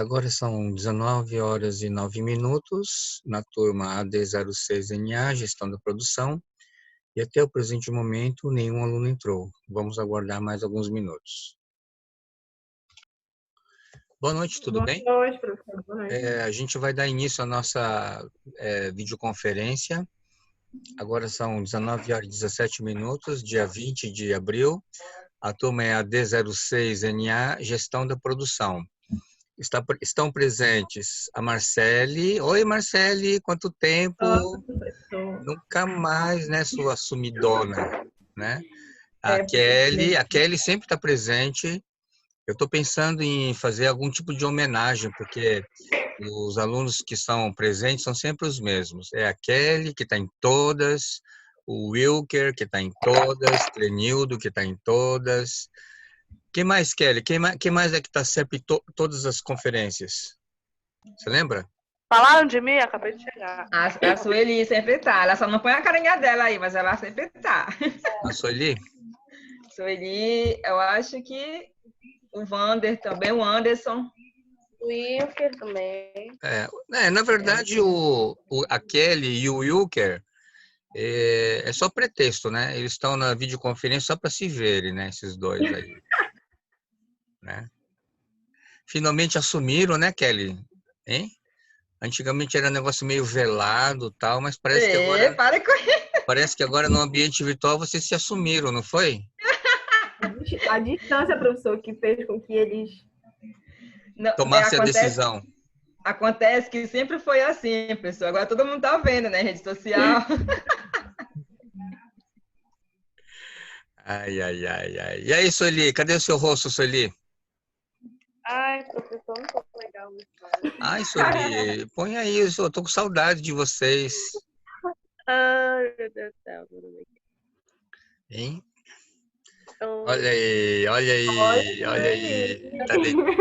Agora são 19 horas e 9 minutos na turma AD06NA, Gestão da Produção, e até o presente momento nenhum aluno entrou. Vamos aguardar mais alguns minutos. Boa noite, tudo bem? Boa noite, professor. Boa noite. A gente vai dar início à nossa videoconferência. Agora são 19 horas e 17 minutos, dia 20 de abril. A turma é a AD06NA, Gestão da Produção. Estão presentes a Marcele. Oi, Marcele, quanto tempo? Olá, professor. Nunca mais, né, sua sumidona, né? A Professor. Kelly sempre está presente. Eu estou pensando em fazer algum tipo de homenagem, porque os alunos que são presentes são sempre os mesmos. É a Kelly, que está em todas, o Wilker, que está em todas, Clenildo, que está em todas. Quem mais, Kelly? Quem mais é que está sempre em todas as conferências? Você lembra? Falaram de mim? Acabei de chegar. A Sueli sempre tá. Ela só não põe a carinha dela aí, mas ela sempre tá. A Sueli? Sueli, eu acho que o Vander também, o Anderson. O Wilker também. Na verdade, a Kelly e o Wilker é só pretexto, né? Eles estão na videoconferência só para se verem, né? Esses dois aí. Né? Finalmente assumiram, né, Kelly? Hein? Antigamente era um negócio meio velado e tal, mas parece que agora... Parece que agora no ambiente virtual vocês se assumiram, não foi? A distância, professor, que fez com que eles tomassem a decisão. Acontece que sempre foi assim, pessoal. Agora todo mundo tá vendo, né? Rede social. Ai. E aí, Sueli? Cadê o seu rosto, Sueli? Ai, professor, não tô legal. Ai, Sueli, põe aí, eu tô com saudade de vocês. Ai, meu Deus do céu. Hein? Oh. Olha aí.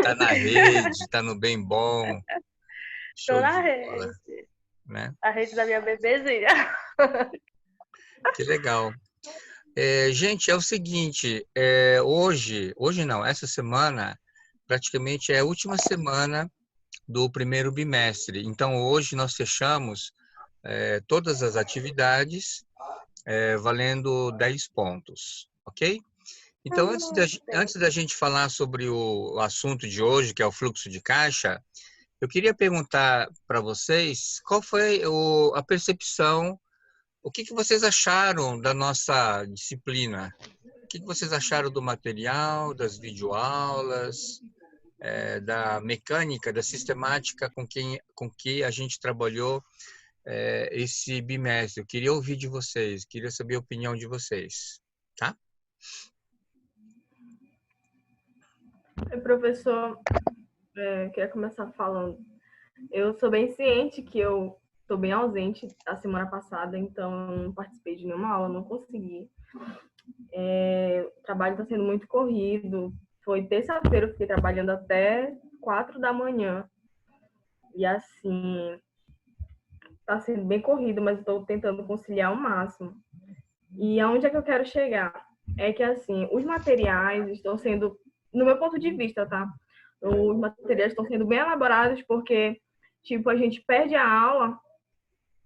Tá na rede, tá no bem bom. Show tô na rede. Né? A rede da minha bebezinha. Que legal. Gente, é o seguinte, hoje não, essa semana praticamente é a última semana do primeiro bimestre. Então, hoje nós fechamos todas as atividades valendo 10 pontos, ok? Então, antes da gente falar sobre o assunto de hoje, que é o fluxo de caixa, eu queria perguntar para vocês qual foi a percepção, o que vocês acharam da nossa disciplina? O que vocês acharam do material, das videoaulas, da mecânica, da sistemática com que a gente trabalhou esse bimestre? Eu queria ouvir de vocês, queria saber a opinião de vocês, tá? Professor, queria começar falando. Eu sou bem ciente que eu estou bem ausente a semana passada, então eu não participei de nenhuma aula, não consegui. O trabalho está sendo muito corrido. Foi terça-feira, eu fiquei trabalhando até 4 da manhã. E assim, está sendo bem corrido, mas estou tentando conciliar ao máximo. E aonde é que eu quero chegar? É que assim, os materiais estão sendo, no meu ponto de vista, tá? Os materiais estão sendo bem elaborados porque, tipo, a gente perde a aula,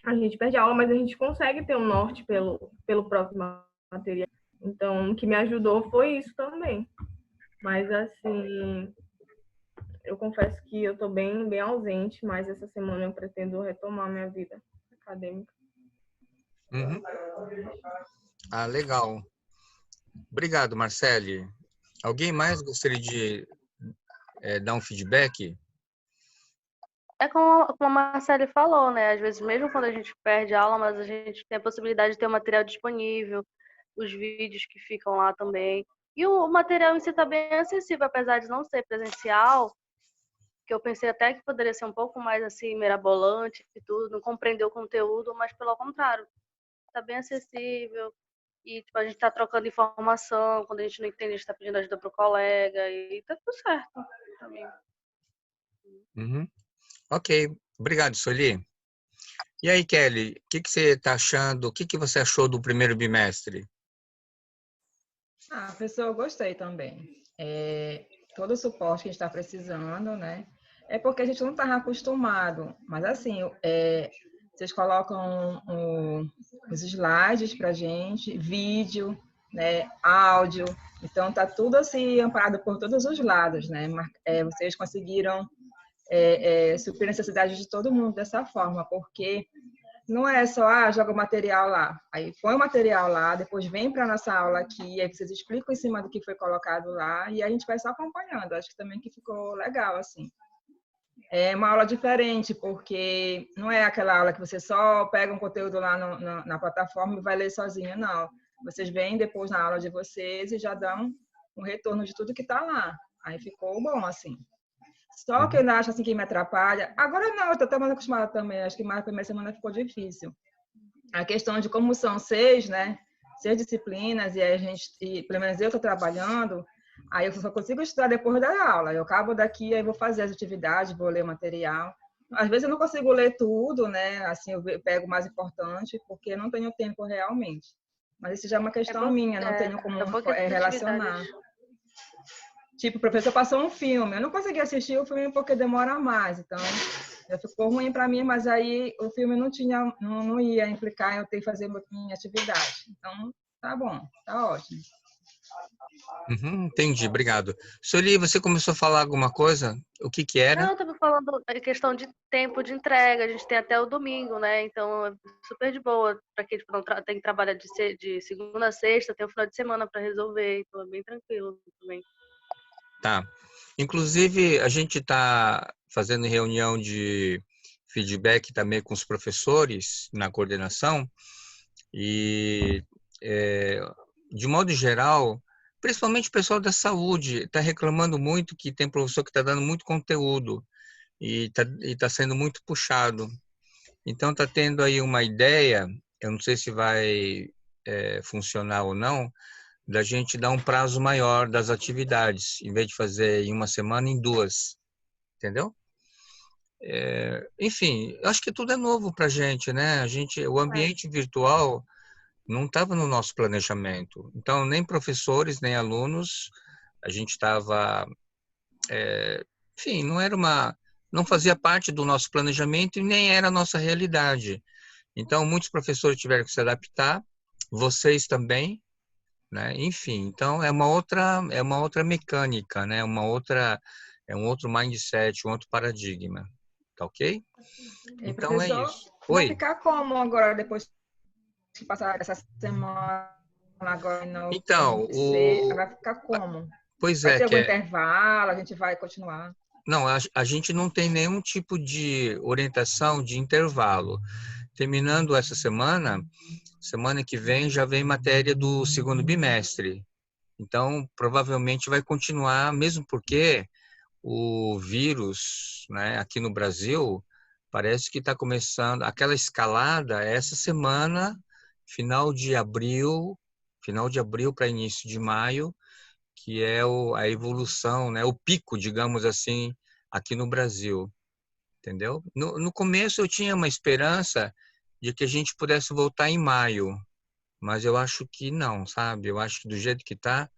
mas a gente consegue ter um norte pelo próprio material. Então, o que me ajudou foi isso também. Mas, assim, eu confesso que eu tô bem ausente, mas essa semana eu pretendo retomar minha vida acadêmica. Uhum. Ah, legal. Obrigado, Marcele. Alguém mais gostaria de dar um feedback? É como a Marcele falou, né? Às vezes, mesmo quando a gente perde a aula, mas a gente tem a possibilidade de ter o material disponível, os vídeos que ficam lá também. E o material em si está bem acessível, apesar de não ser presencial, que eu pensei até que poderia ser um pouco mais assim, mirabolante e tudo, não compreender o conteúdo, mas pelo contrário, está bem acessível. E tipo, a gente está trocando informação, quando a gente não entende, a gente está pedindo ajuda para o colega, e tá tudo certo também. Uhum. Ok, obrigado, Sueli. E aí, Kelly, o que você está achando? O que você achou do primeiro bimestre? Professor, eu gostei também. Todo o suporte que a gente está precisando, né? É porque a gente não estava acostumado. Mas assim, vocês colocam os slides para a gente, vídeo, né, áudio. Então tá tudo assim amparado por todos os lados, né? Vocês conseguiram suprir a necessidade de todo mundo dessa forma, porque não é só, joga o material lá. Aí põe o material lá, depois vem para a nossa aula aqui, aí vocês explicam em cima do que foi colocado lá, e a gente vai só acompanhando. Acho que também que ficou legal, assim. É uma aula diferente, porque não é aquela aula que você só pega um conteúdo lá na plataforma e vai ler sozinho, não. Vocês vêm depois na aula de vocês e já dão um retorno de tudo que está lá. Aí ficou bom, assim. Só que eu ainda acho assim que me atrapalha. Agora não, eu estou até mais acostumada também. Acho que mais a primeira semana ficou difícil. A questão de como são 6, né? 6 disciplinas, e a gente, pelo menos eu estou trabalhando, aí eu só consigo estudar depois da aula. Eu acabo daqui, aí vou fazer as atividades, vou ler o material. Às vezes eu não consigo ler tudo, né? Assim, eu pego o mais importante, porque eu não tenho tempo realmente. Mas isso já é uma questão minha, não tenho como relacionar. Tipo, o professor passou um filme, eu não consegui assistir o filme porque demora mais, então ficou ruim para mim, mas aí o filme não ia implicar eu ter que fazer minha atividade. Então, tá bom, tá ótimo. Entendi, obrigado. Sueli, você começou a falar alguma coisa? O que era? Não, eu estava falando a questão de tempo de entrega. A gente tem até o domingo, né? Então é super de boa para quem não tem que trabalhar de segunda a sexta, tem o final de semana para resolver, então é bem tranquilo também. Tá. Inclusive, a gente está fazendo reunião de feedback também com os professores na coordenação e, de modo geral, principalmente o pessoal da saúde está reclamando muito que tem professor que está dando muito conteúdo e está sendo muito puxado. Então, está tendo aí uma ideia, eu não sei se vai funcionar ou não, da gente dar um prazo maior das atividades, em vez de fazer em uma semana, em 2, entendeu? Enfim, eu acho que tudo é novo para a gente, né? O ambiente virtual não estava no nosso planejamento. Então, nem professores, nem alunos, a gente estava, enfim, não fazia parte do nosso planejamento e nem era a nossa realidade. Então, muitos professores tiveram que se adaptar, vocês também, né? Enfim, então é uma outra mecânica, né? É um outro mindset, um outro paradigma, tá ok? E Então é professor, isso. vai Oi. ficar como agora, depois que passar essa semana agora no Então, C, vai ficar como? pois Vai é, ter algum intervalo? A gente vai continuar? não, a gente não tem nenhum tipo de orientação de intervalo. Terminando essa semana que vem já vem matéria do segundo bimestre. Então, provavelmente vai continuar, mesmo porque o vírus, né, aqui no Brasil, parece que está começando aquela escalada essa semana, final de abril para início de maio, que é a evolução, né, o pico, digamos assim, aqui no Brasil, entendeu? No começo eu tinha uma esperança de que a gente pudesse voltar em maio, mas eu acho que não, sabe? Eu acho que do jeito que está,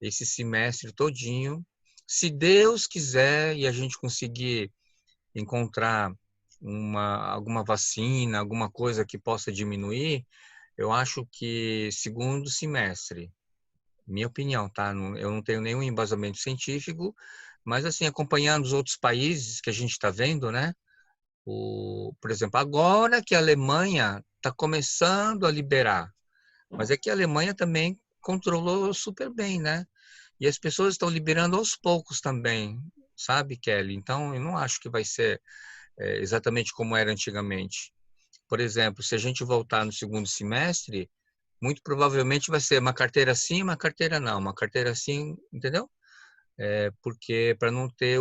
esse semestre todinho, se Deus quiser e a gente conseguir encontrar alguma vacina, alguma coisa que possa diminuir, eu acho que segundo semestre, minha opinião, tá? Eu não tenho nenhum embasamento científico, mas assim, acompanhando os outros países que a gente está vendo, né? Por exemplo, agora que a Alemanha está começando a liberar, mas é que a Alemanha também controlou super bem, né? E as pessoas estão liberando aos poucos também, sabe, Kelly? Então, eu não acho que vai ser exatamente como era antigamente. Por exemplo, se a gente voltar no segundo semestre, muito provavelmente vai ser uma carteira sim, uma carteira não, uma carteira sim, entendeu? Porque para não ter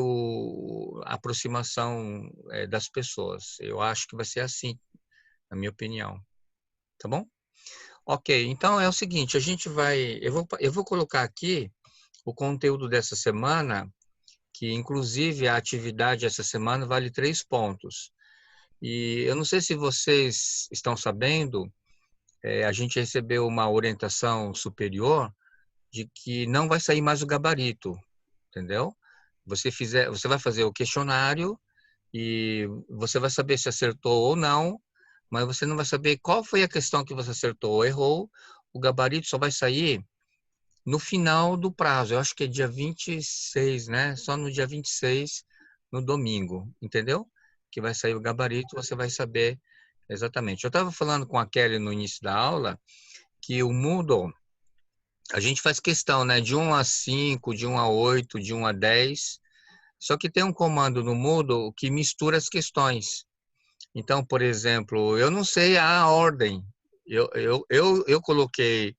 a aproximação das pessoas. Eu acho que vai ser assim, na minha opinião. Tá bom? Ok, então é o seguinte, eu vou colocar aqui o conteúdo dessa semana, que inclusive a atividade essa semana vale 3 pontos. E eu não sei se vocês estão sabendo, a gente recebeu uma orientação superior de que não vai sair mais o gabarito, entendeu? você vai fazer o questionário e você vai saber se acertou ou não, mas você não vai saber qual foi a questão que você acertou ou errou. O gabarito só vai sair no final do prazo. Eu acho que é dia 26, né? Só no dia 26, no domingo, entendeu? Que vai sair o gabarito, você vai saber exatamente. Eu estava falando com a Kelly no início da aula que o Moodle, a gente faz questão, né? De 1 a 5, de 1 a 8, de 1 a 10. Só que tem um comando no Moodle que mistura as questões. Então, por exemplo, eu não sei a ordem. Eu coloquei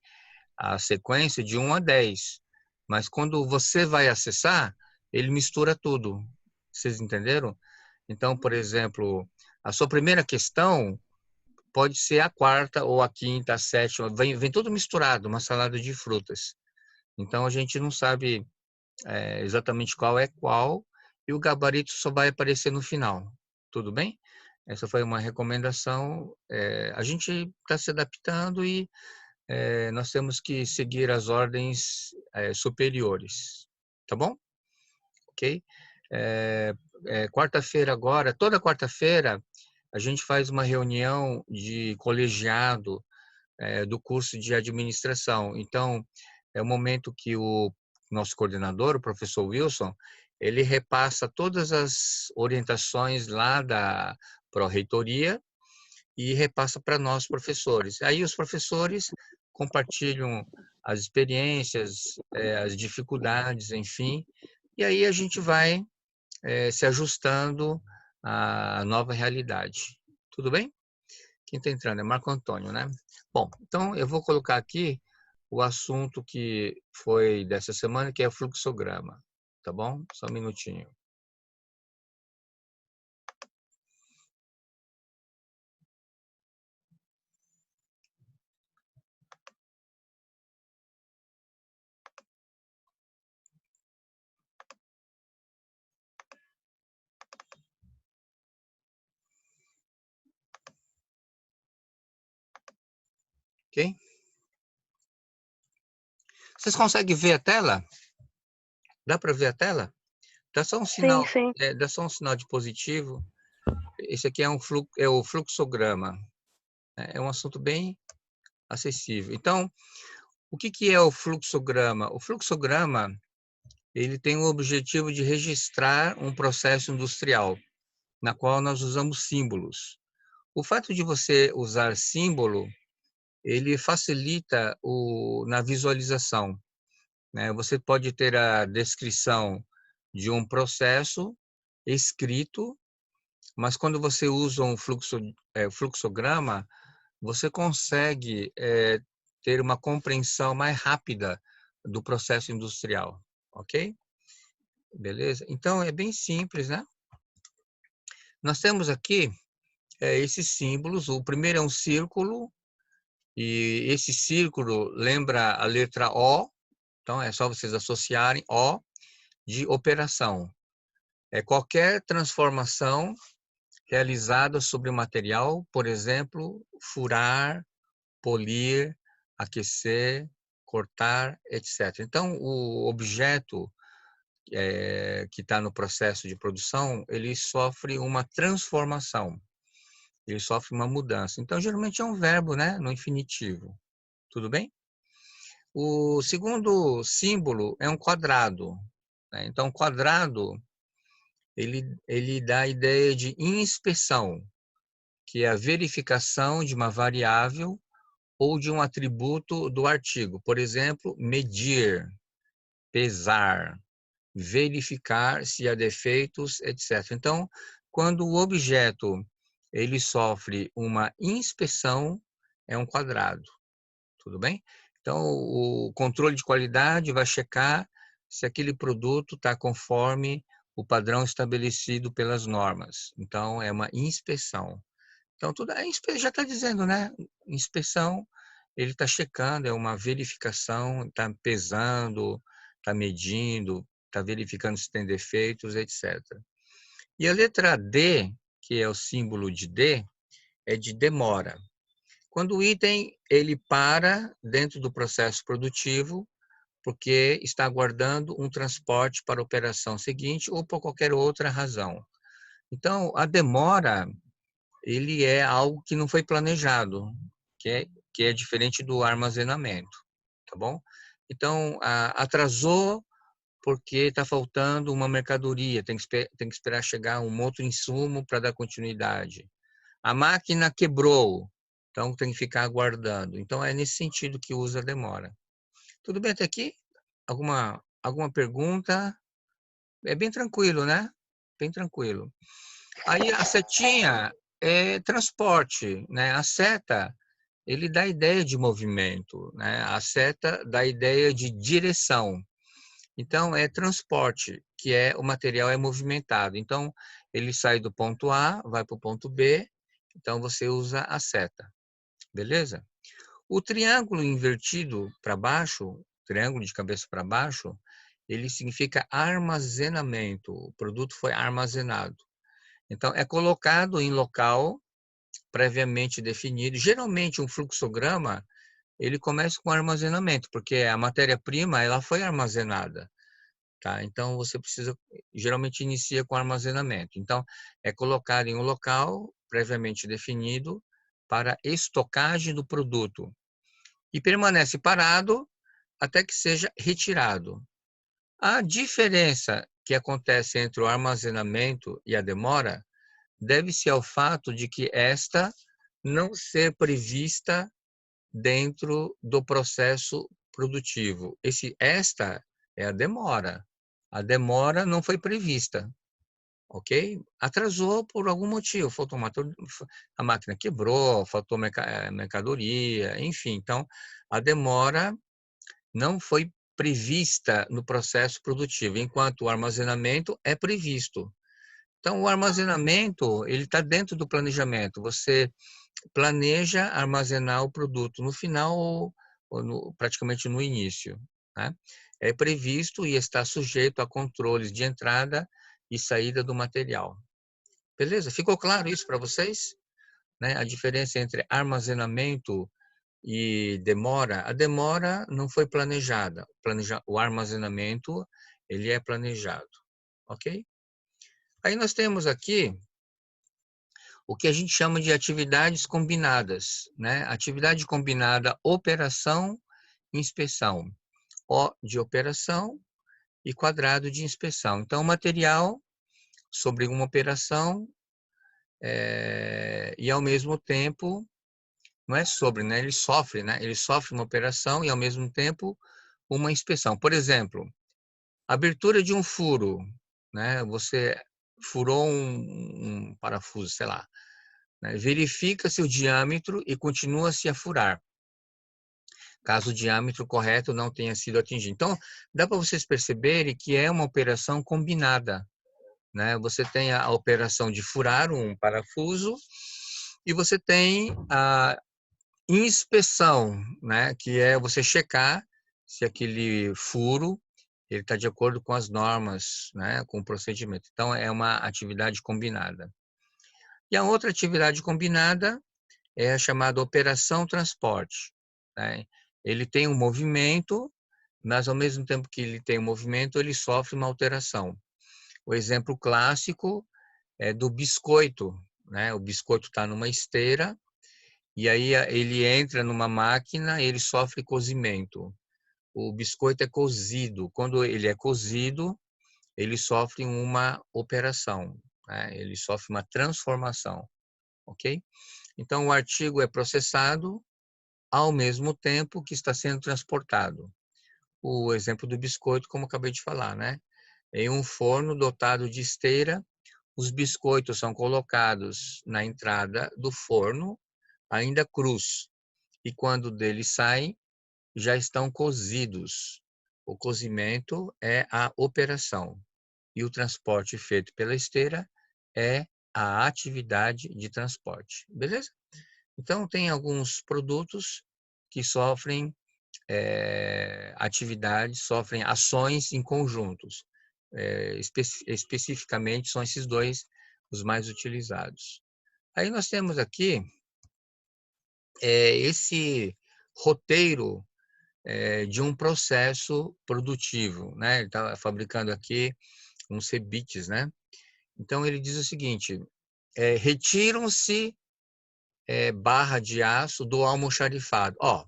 a sequência de 1 a 10. Mas quando você vai acessar, ele mistura tudo. Vocês entenderam? Então, por exemplo, a sua primeira questão pode ser a quarta ou a quinta, a sétima. Vem tudo misturado, uma salada de frutas. Então, a gente não sabe exatamente qual é qual e o gabarito só vai aparecer no final. Tudo bem? Essa foi uma recomendação. A gente está se adaptando e nós temos que seguir as ordens superiores. Tá bom? Ok? Quarta-feira agora, toda quarta-feira, a gente faz uma reunião de colegiado do curso de administração. Então, é o momento que o nosso coordenador, o professor Wilson, ele repassa todas as orientações lá da pró-reitoria e repassa para nós, professores. Aí os professores compartilham as experiências, as dificuldades, enfim, e aí a gente vai se ajustando à nova realidade. Tudo bem? Quem está entrando é Marco Antônio, né? Bom, então eu vou colocar aqui o assunto que foi dessa semana, que é o fluxograma. Tá bom? Só um minutinho. Ok? Vocês conseguem ver a tela? Dá para ver a tela? Dá só um sinal, Sim. dá só um sinal de positivo. Esse aqui é o fluxograma. É um assunto bem acessível. Então, o que é o fluxograma? O fluxograma, ele tem o objetivo de registrar um processo industrial, na qual nós usamos símbolos. O fato de você usar símbolo, ele facilita na visualização, né? Você pode ter a descrição de um processo escrito, mas quando você usa um fluxograma, você consegue ter uma compreensão mais rápida do processo industrial, ok? Beleza? Então, é bem simples, né? Nós temos aqui esses símbolos. O primeiro é um círculo, e esse círculo lembra a letra O, então é só vocês associarem O de operação. É qualquer transformação realizada sobre o material, por exemplo, furar, polir, aquecer, cortar, etc. Então, o objeto que está no processo de produção, ele sofre uma transformação, ele sofre uma mudança. Então, geralmente é um verbo, né, no infinitivo. Tudo bem? O segundo símbolo é um quadrado, né? Então, quadrado, ele dá a ideia de inspeção, que é a verificação de uma variável ou de um atributo do artigo. Por exemplo, medir, pesar, verificar se há defeitos, etc. Então, quando o objeto ele sofre uma inspeção, é um quadrado. Tudo bem? Então, o controle de qualidade vai checar se aquele produto está conforme o padrão estabelecido pelas normas. Então, é uma inspeção. Então, tudo já está dizendo, né? Inspeção, ele está checando, é uma verificação, está pesando, está medindo, está verificando se tem defeitos, etc. E a letra D, que é o símbolo de D, é de demora. Quando o item ele para dentro do processo produtivo porque está aguardando um transporte para a operação seguinte ou por qualquer outra razão. Então, a demora, ele é algo que não foi planejado, que é diferente do armazenamento, tá bom? Então, atrasou porque está faltando uma mercadoria, tem que esperar chegar um outro insumo para dar continuidade. A máquina quebrou, então tem que ficar aguardando. Então, é nesse sentido que usa a demora. Tudo bem até aqui? Alguma pergunta? É bem tranquilo, né? Bem tranquilo. Aí a setinha é transporte, né? A seta, ele dá ideia de movimento, né? A seta dá ideia de direção. Então, é transporte, que é o material é movimentado. Então, ele sai do ponto A, vai para o ponto B, então você usa a seta, beleza? O triângulo invertido para baixo, triângulo de cabeça para baixo, ele significa armazenamento. O produto foi armazenado. Então, é colocado em local previamente definido. Geralmente, um fluxograma, ele começa com armazenamento, porque a matéria-prima ela foi armazenada. Tá? Então, você precisa, geralmente inicia com armazenamento. Então, é colocado em um local previamente definido para estocagem do produto e permanece parado até que seja retirado. A diferença que acontece entre o armazenamento e a demora deve-se ao fato de que esta não ser prevista dentro do processo produtivo. Esta é a demora. A demora não foi prevista, ok? Atrasou por algum motivo, faltou a máquina quebrou, faltou mercadoria, enfim. Então, a demora não foi prevista no processo produtivo, enquanto o armazenamento é previsto. Então, o armazenamento, ele está dentro do planejamento. Você planeja armazenar o produto no final ou praticamente no início, né? É previsto e está sujeito a controles de entrada e saída do material. Beleza? Ficou claro isso para vocês? Né? A diferença entre armazenamento e demora. A demora não foi planejada. O armazenamento, ele é planejado. Ok? Aí nós temos aqui o que a gente chama de atividades combinadas, né? Atividade combinada, operação, inspeção. O de operação e quadrado de inspeção. Então, o material sobre uma operação e, ao mesmo tempo, não é sobre, né? Ele sofre, né? Ele sofre uma operação e, ao mesmo tempo, uma inspeção. Por exemplo, abertura de um furo, né? Você furou um parafuso, sei lá, né? Verifica-se o diâmetro e continua-se a furar, caso o diâmetro correto não tenha sido atingido. Então, dá para vocês perceberem que é uma operação combinada, né? Você tem a operação de furar um parafuso e você tem a inspeção, né? Que é você checar se aquele furo ele está de acordo com as normas, né? Com o procedimento. Então, é uma atividade combinada. E a outra atividade combinada é a chamada operação transporte, né? Ele tem um movimento, mas ao mesmo tempo que ele tem um movimento, ele sofre uma alteração. O exemplo clássico é do biscoito, né? O biscoito está numa esteira e aí ele entra numa máquina e ele sofre cozimento. O biscoito é cozido. Quando ele é cozido, ele sofre uma operação, né? Ele sofre uma transformação, ok? Então, o artigo é processado ao mesmo tempo que está sendo transportado. O exemplo do biscoito, como acabei de falar, né? Em um forno dotado de esteira, os biscoitos são colocados na entrada do forno, ainda crus, e quando deles saem, já estão cozidos. O cozimento é a operação e o transporte feito pela esteira é a atividade de transporte. Beleza? Então, tem alguns produtos que sofrem atividades, sofrem ações em conjuntos. Especificamente, são esses dois os mais utilizados. Aí nós temos aqui esse roteiro de um processo produtivo, né? Ele está fabricando aqui uns rebites, né? Então ele diz o seguinte: retiram-se barra de aço do almoxarifado. Ó,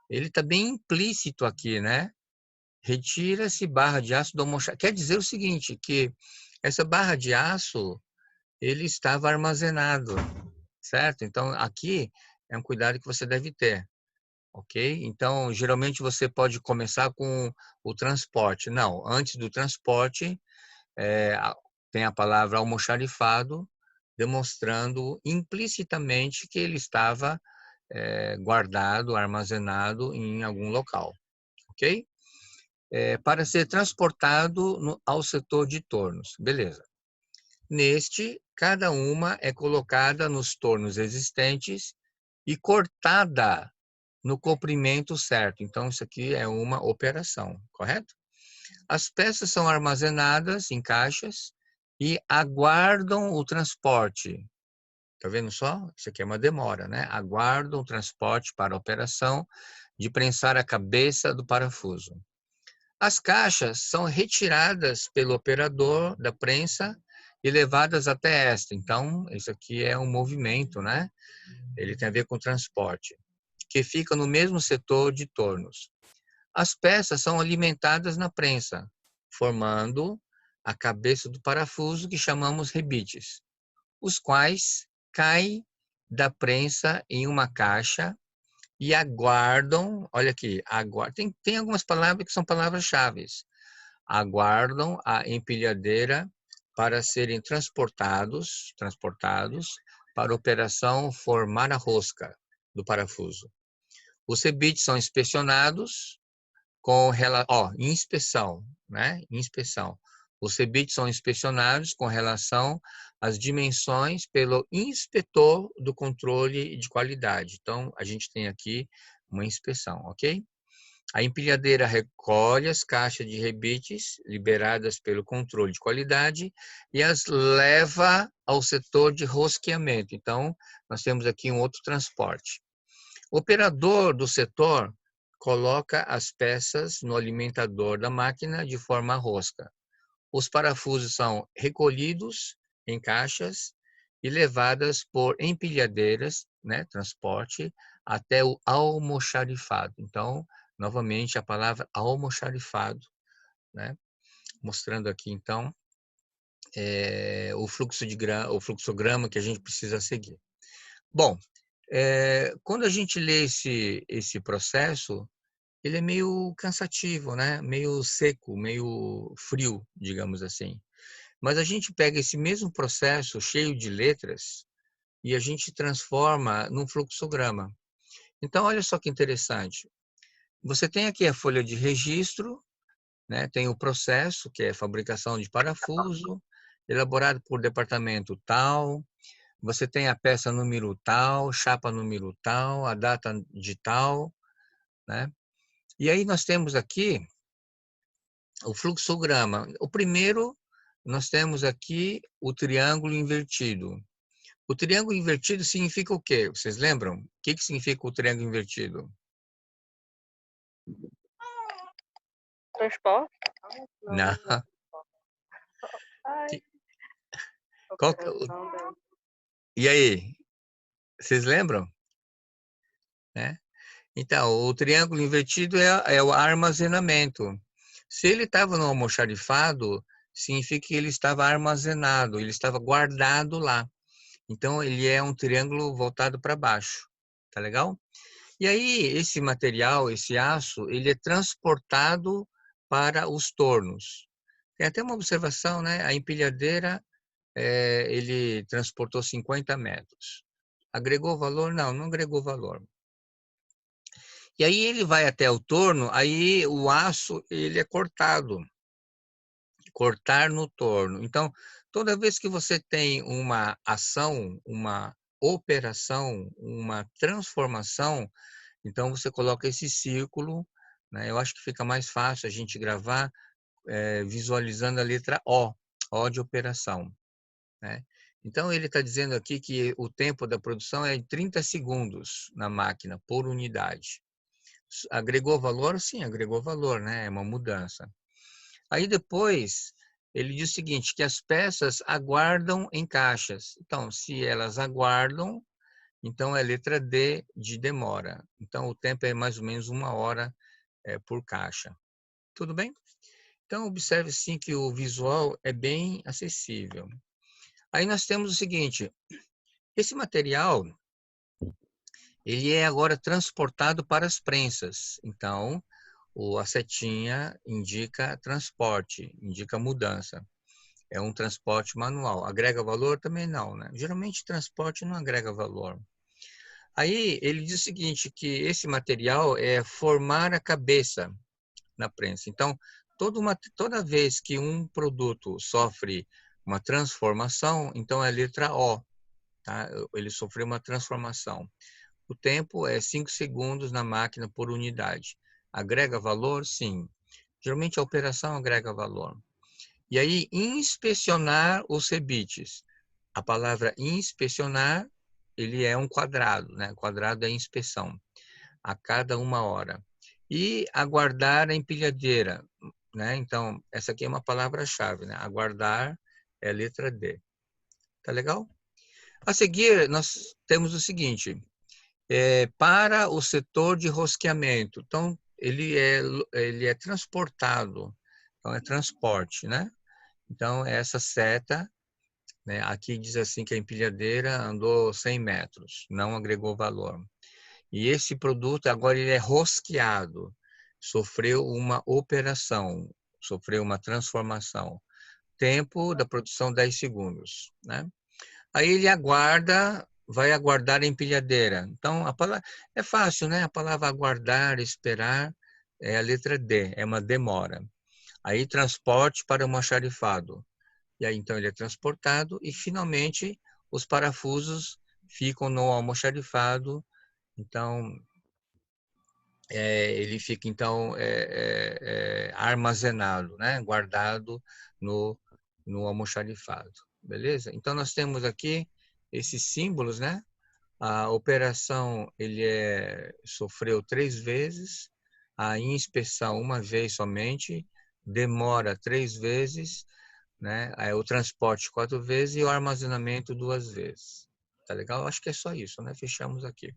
ele está bem implícito aqui, né? Retira-se barra de aço do almoxarifado. Quer dizer o seguinte, que essa barra de aço ele estava armazenado, certo? Então aqui é um cuidado que você deve ter. Ok? Então, geralmente você pode começar com o transporte. Não, antes do transporte, tem a palavra almoxarifado, demonstrando implicitamente que ele estava guardado, armazenado em algum local. Ok? Para ser transportado ao setor de tornos. Beleza. Neste, cada uma é colocada nos tornos existentes e cortada no comprimento certo. Então, isso aqui é uma operação, correto? As peças são armazenadas em caixas e aguardam o transporte. Tá vendo só? Isso aqui é uma demora, né? Aguardam o transporte para a operação de prensar a cabeça do parafuso. As caixas são retiradas pelo operador da prensa e levadas até esta. Então, isso aqui é um movimento, né? Ele tem a ver com transporte, que fica no mesmo setor de tornos. As peças são alimentadas na prensa, formando a cabeça do parafuso que chamamos rebites, os quais caem da prensa em uma caixa e aguardam, olha aqui, aguardam, tem algumas palavras que são palavras-chave, aguardam a empilhadeira para serem transportados para a operação formar a rosca do parafuso. Os rebites são inspecionados inspeção, né? Inspeção. Os rebites são inspecionados com relação às dimensões pelo inspetor do controle de qualidade. Então, a gente tem aqui uma inspeção, ok? A empilhadeira recolhe as caixas de rebites liberadas pelo controle de qualidade e as leva ao setor de rosqueamento. Então, nós temos aqui um outro transporte. O operador do setor coloca as peças no alimentador da máquina de forma rosca. Os parafusos são recolhidos em caixas e levadas por empilhadeiras, né, transporte, até o almoxarifado. Então, novamente, a palavra almoxarifado, né, mostrando aqui, então, o fluxograma que a gente precisa seguir. Bom, quando a gente lê esse processo, ele é meio cansativo, né? Meio seco, meio frio, digamos assim. Mas a gente pega esse mesmo processo cheio de letras e a gente transforma num fluxograma. Então, olha só que interessante. Você tem aqui a folha de registro, né? Tem o processo, que é fabricação de parafuso, elaborado por departamento tal. Você tem a peça número tal, chapa número tal, a data de tal, né? E aí nós temos aqui o fluxograma. O primeiro, nós temos aqui o triângulo invertido. O triângulo invertido significa o quê? Vocês lembram? O que significa o triângulo invertido? Transporte? Não. Ai, Qual... E aí? Vocês lembram? Né? Então, o triângulo invertido é o armazenamento. Se ele estava no almoxarifado, significa que ele estava armazenado, ele estava guardado lá. Então, ele é um triângulo voltado para baixo. Tá legal? E aí, esse material, esse aço, ele é transportado para os tornos. Tem até uma observação, né? A empilhadeira, ele transportou 50 metros. Agregou valor? Não, não agregou valor. E aí ele vai até o torno, aí o aço ele é cortado. Cortar no torno. Então, toda vez que você tem uma ação, uma operação, uma transformação, então você coloca esse círculo, né? Eu acho que fica mais fácil a gente gravar visualizando a letra O, O de operação, né? Então ele está dizendo aqui que o tempo da produção é de 30 segundos na máquina por unidade. Agregou valor? Sim, agregou valor, né? É uma mudança. Aí depois ele diz o seguinte, que as peças aguardam em caixas. Então, se elas aguardam, então é letra D de demora. Então, o tempo é mais ou menos 1 hora por caixa. Tudo bem? Então, observe sim que o visual é bem acessível. Aí nós temos o seguinte, esse material, ele é agora transportado para as prensas. Então, a setinha indica transporte, indica mudança. É um transporte manual. Agrega valor? Também não, né? Geralmente, transporte não agrega valor. Aí, ele diz o seguinte, que esse material é formar a cabeça na prensa. Então, toda vez que um produto sofre uma transformação, então é a letra O, tá? Ele sofreu uma transformação. O tempo é 5 segundos na máquina por unidade. Agrega valor? Sim. Geralmente a operação agrega valor. E aí, inspecionar os rebites. A palavra inspecionar, ele é um quadrado, né? Quadrado é inspeção, a cada 1 hora. E aguardar a empilhadeira, né? Então, essa aqui é uma palavra-chave, né? Aguardar é a letra D. Tá legal? A seguir, nós temos o seguinte, para o setor de rosqueamento. Então, ele é transportado, então é transporte, né? Então, essa seta, né, aqui diz assim que a empilhadeira andou 100 metros, não agregou valor. E esse produto agora ele é rosqueado, sofreu uma operação, sofreu uma transformação. Tempo da produção 10 segundos, né? Aí ele aguarda, vai aguardar a empilhadeira. Então, a palavra é fácil, né? A palavra aguardar, esperar, é a letra D, é uma demora. Aí transporte para o almoxarifado. E aí então ele é transportado e finalmente os parafusos ficam no almoxarifado. Então ele fica então armazenado, né? Guardado no almoxarifado, beleza? Então nós temos aqui esses símbolos, né? A operação ele sofreu 3 vezes, a inspeção 1 vez somente, demora 3 vezes, né? O transporte 4 vezes e o armazenamento 2 vezes. Tá legal? Acho que é só isso, né? Fechamos aqui.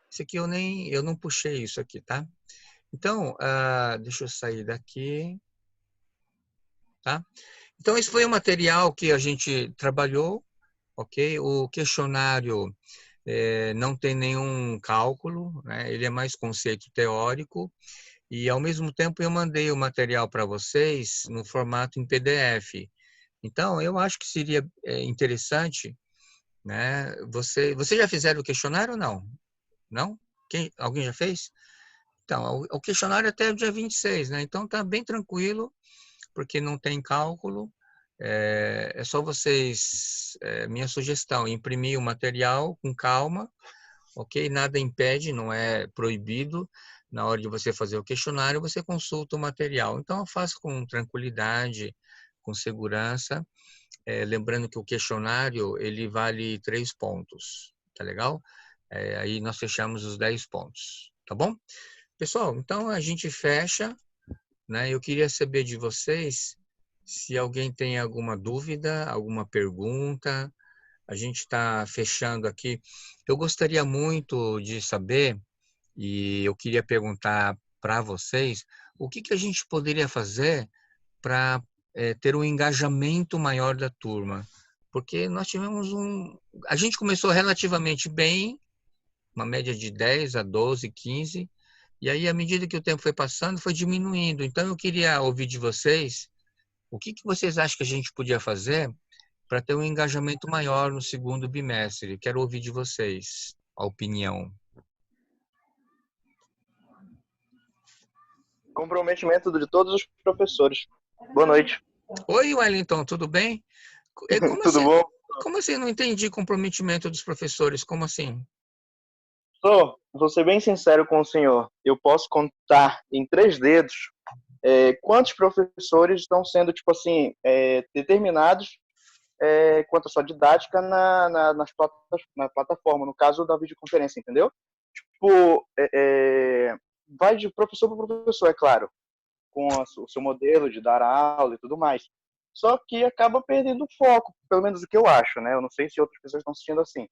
Isso aqui eu não puxei isso aqui, tá? Então, deixa eu sair daqui, tá? Então, esse foi o material que a gente trabalhou, ok? O questionário não tem nenhum cálculo, né? Ele é mais conceito teórico e, ao mesmo tempo, eu mandei o material para vocês no formato em PDF. Então, eu acho que seria interessante, né? Você já fizeram o questionário ou não? Não? Alguém já fez? Então, o questionário até o dia 26, né? Então, tá bem tranquilo, porque não tem cálculo. É só vocês, minha sugestão, imprimir o material com calma, ok? Nada impede, não é proibido. Na hora de você fazer o questionário, você consulta o material. Então, eu faço com tranquilidade, com segurança. Lembrando que o questionário, ele vale 3 pontos, tá legal? Aí nós fechamos os 10 pontos, tá bom? Pessoal, então a gente fecha, né? Eu queria saber de vocês se alguém tem alguma dúvida, alguma pergunta. A gente está fechando aqui. Eu gostaria muito de saber, e eu queria perguntar para vocês, o que a gente poderia fazer para ter um engajamento maior da turma? Porque nós tivemos a gente começou relativamente bem, uma média de 10 a 12, 15, e aí, à medida que o tempo foi passando, foi diminuindo. Então, eu queria ouvir de vocês, o que vocês acham que a gente podia fazer para ter um engajamento maior no segundo bimestre? Quero ouvir de vocês a opinião. Comprometimento de todos os professores. Boa noite. Oi, Wellington, tudo bem? Tudo bom? Como assim? Não entendi comprometimento dos professores. Como assim? Vou ser bem sincero com o senhor. Eu posso contar em 3 dedos quantos professores estão sendo, tipo assim, determinados quanto à sua didática na plataforma, no caso da videoconferência, entendeu? Tipo, vai de professor para professor, é claro, com o seu modelo de dar aula e tudo mais. Só que acaba perdendo o foco, pelo menos o que eu acho, né? Eu não sei se outras pessoas estão assistindo assim.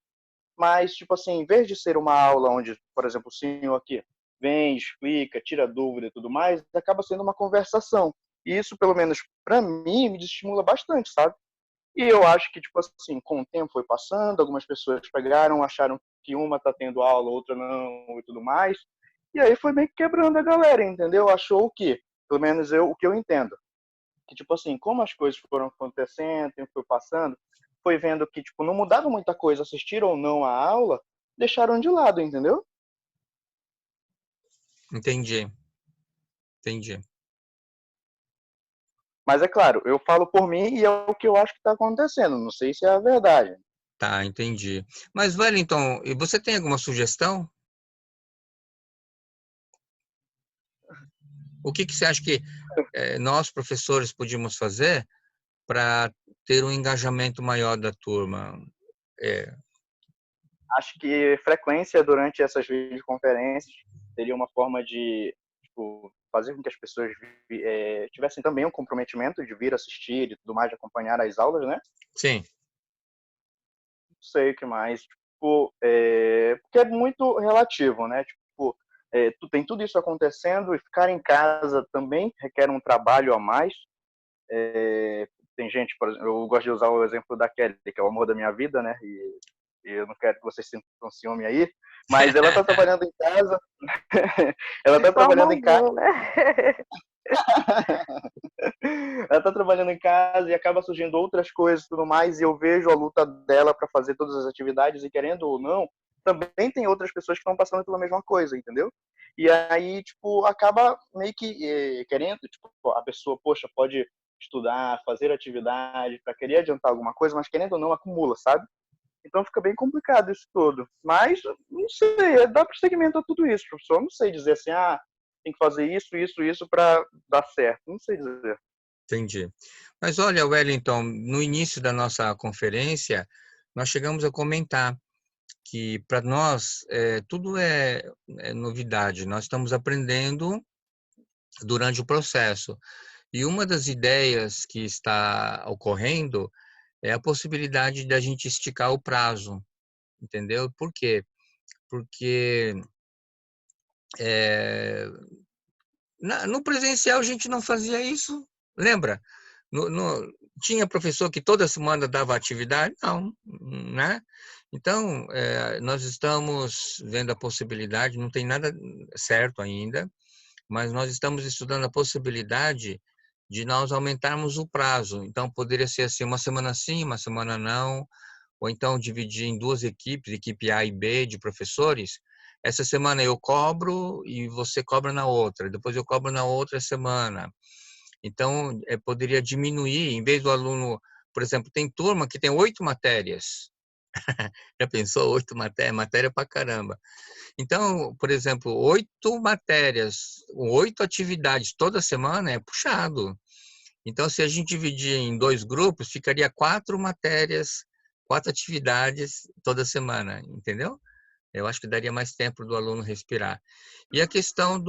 Mas, tipo assim, em vez de ser uma aula onde, por exemplo, o senhor aqui vem, explica, tira dúvida e tudo mais, acaba sendo uma conversação. E isso, pelo menos para mim, me estimula bastante, sabe? E eu acho que, tipo assim, com o tempo foi passando, algumas pessoas pegaram, acharam que uma tá tendo aula, outra não, e tudo mais. E aí foi meio que quebrando a galera, entendeu? Achou o quê? Pelo menos o que eu entendo. Que, tipo assim, como as coisas foram acontecendo, o tempo foi passando, foi vendo que, tipo, não mudava muita coisa, assistir ou não a aula, deixaram de lado, entendeu? Entendi, entendi. Mas é claro, eu falo por mim e é o que eu acho que está acontecendo. Não sei se é a verdade. Tá, entendi. Mas, Wellington, e você tem alguma sugestão? O que você acha que nós, professores, podíamos fazer para ter um engajamento maior da turma? É, Acho que frequência durante essas videoconferências seria uma forma de, tipo, fazer com que as pessoas tivessem também um comprometimento de vir assistir e tudo mais, de acompanhar as aulas, né? sim, Não sei o que mais. Tipo, porque é muito relativo, né? Tipo, tem tudo isso acontecendo e ficar em casa também requer um trabalho a mais. Tem gente, por exemplo, eu gosto de usar o exemplo da Kelly, que é o amor da minha vida, né? E eu não quero que vocês sintam ciúme aí, mas ela está trabalhando em casa. Ela De está forma trabalhando em casa. alguma, né? Ela está trabalhando em casa e acaba surgindo outras coisas e tudo mais, e eu vejo a luta dela para fazer todas as atividades, e querendo ou não, também tem outras pessoas que estão passando pela mesma coisa, entendeu? E aí, tipo, acaba meio que querendo, tipo, a pessoa, poxa, pode estudar, fazer atividade para querer adiantar alguma coisa, mas querendo ou não, acumula, sabe? Então fica bem complicado isso tudo. Mas, não sei, dá prosseguimento a tudo isso, professor. Não sei dizer assim, tem que fazer isso para dar certo. Não sei dizer. entendi. Mas olha, Wellington, no início da nossa conferência, nós chegamos a comentar que para nós tudo é novidade. Nós estamos aprendendo durante o processo. E uma das ideias que está ocorrendo é a possibilidade da gente esticar o prazo, entendeu? Por quê? Porque no presencial a gente não fazia isso, lembra? Tinha professor que toda semana dava atividade? Não, né? Então, nós estamos vendo a possibilidade, não tem nada certo ainda, mas nós estamos estudando a possibilidade de nós aumentarmos o prazo. Então, poderia ser assim, uma semana sim, uma semana não, ou então dividir em duas equipes, equipe A e B de professores. Essa semana eu cobro e você cobra na outra, depois eu cobro na outra semana. Então, poderia diminuir, em vez do aluno, por exemplo, tem turma que tem 8 matérias. Já pensou? 8 matérias? Matéria pra caramba. Então, por exemplo, 8 matérias, 8 atividades toda semana é puxado. Então, se a gente dividir em 2 grupos, ficaria 4 matérias, 4 atividades toda semana, entendeu? Eu acho que daria mais tempo do aluno respirar. E a questão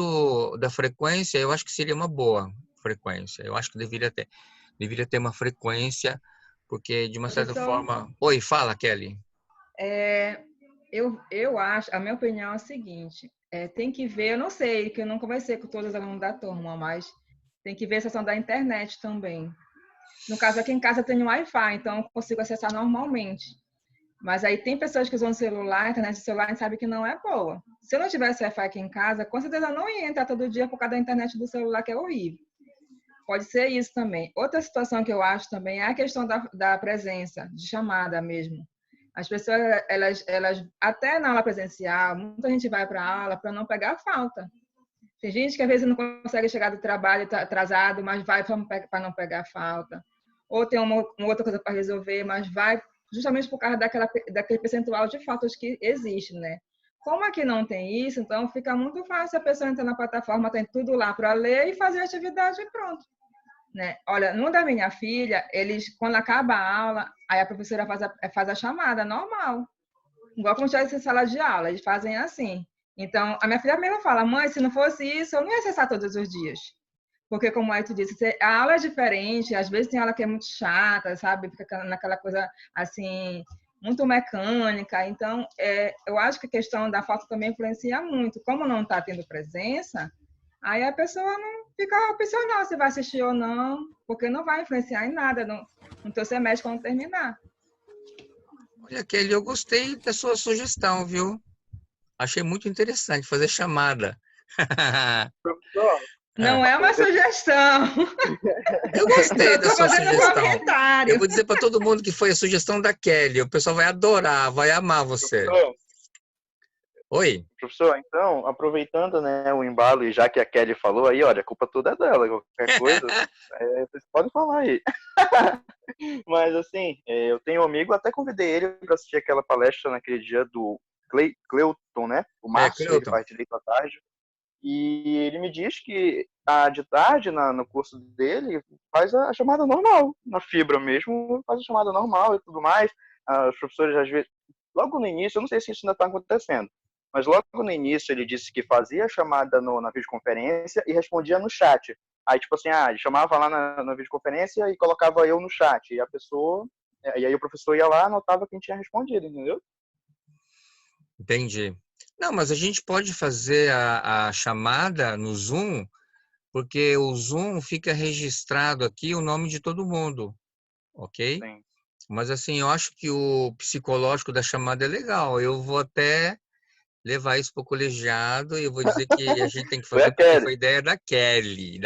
da frequência, eu acho que seria uma boa frequência. Eu acho que deveria ter uma frequência, porque de uma certa Professor, forma... Oi, fala, Kelly. eu acho, a minha opinião é a seguinte, tem que ver, eu não sei, que eu não conversei com todos os alunos da turma, mas tem que ver a questão da internet também. No caso, aqui em casa eu tenho Wi-Fi, então eu consigo acessar normalmente. Mas aí tem pessoas que usam celular, a internet do celular, a gente sabe que não é boa. Se eu não tivesse Wi-Fi aqui em casa, com certeza eu não ia entrar todo dia por causa da internet do celular, que é horrível. Pode ser isso também. Outra situação que eu acho também é a questão da presença, de chamada mesmo. As pessoas, elas até na aula presencial, muita gente vai para a aula para não pegar falta. Tem gente que às vezes não consegue chegar do trabalho atrasado, mas vai para não pegar falta. Ou tem uma outra coisa para resolver, mas vai justamente por causa daquele percentual de faltas que existe, né? Como aqui não tem isso, então fica muito fácil a pessoa entrar na plataforma, tem tudo lá para ler e fazer a atividade e pronto. Né? Olha, no da minha filha, eles, quando acaba a aula, aí a professora faz a chamada normal. Igual como se tivesse sala de aula, eles fazem assim. Então, a minha filha mesmo fala, mãe, se não fosse isso, eu não ia acessar todos os dias. Porque, como tu disse, a aula é diferente, às vezes tem aula que é muito chata, sabe? Fica naquela coisa, assim, muito mecânica. Então, eu acho que a questão da falta também influencia muito. Como não está tendo presença, aí a pessoa não fica opcional se vai assistir ou não, porque não vai influenciar em nada no teu semestre quando terminar. Olha, Kelly, eu gostei da sua sugestão, viu? Achei muito interessante fazer chamada. Professor, Não é uma sugestão. Eu gostei Eu da estou sua fazendo um sugestão. comentário. Eu vou dizer para todo mundo que foi a sugestão da Kelly. O pessoal vai adorar, vai amar você. Oi? professor, então, aproveitando, né, o embalo, e já que a Kelly falou aí, olha, a culpa toda é dela, qualquer coisa, vocês podem falar aí. Mas, assim, eu tenho um amigo, até convidei ele para assistir aquela palestra naquele dia do Cleuton, né? O Márcio, ele Cleuton. faz direito à tarde. E ele me diz que de tarde, no curso dele, faz a chamada normal, na fibra mesmo, faz a chamada normal e tudo mais. Os professores, às vezes, logo no início, eu não sei se isso ainda está acontecendo, mas logo no início ele disse que fazia a chamada na videoconferência e respondia no chat. Aí, tipo assim, ele chamava lá na videoconferência e colocava eu no chat. E a pessoa, e aí o professor ia lá, anotava quem tinha respondido, entendeu? Entendi. Não, mas a gente pode fazer a chamada no Zoom, porque o Zoom fica registrado aqui o nome de todo mundo, ok? Sim. Mas assim, eu acho que o psicológico da chamada é legal. Eu vou até levar isso para o colegiado e eu vou dizer que a gente tem que Foi a fazer porque Kelly. foi ideia da Kelly,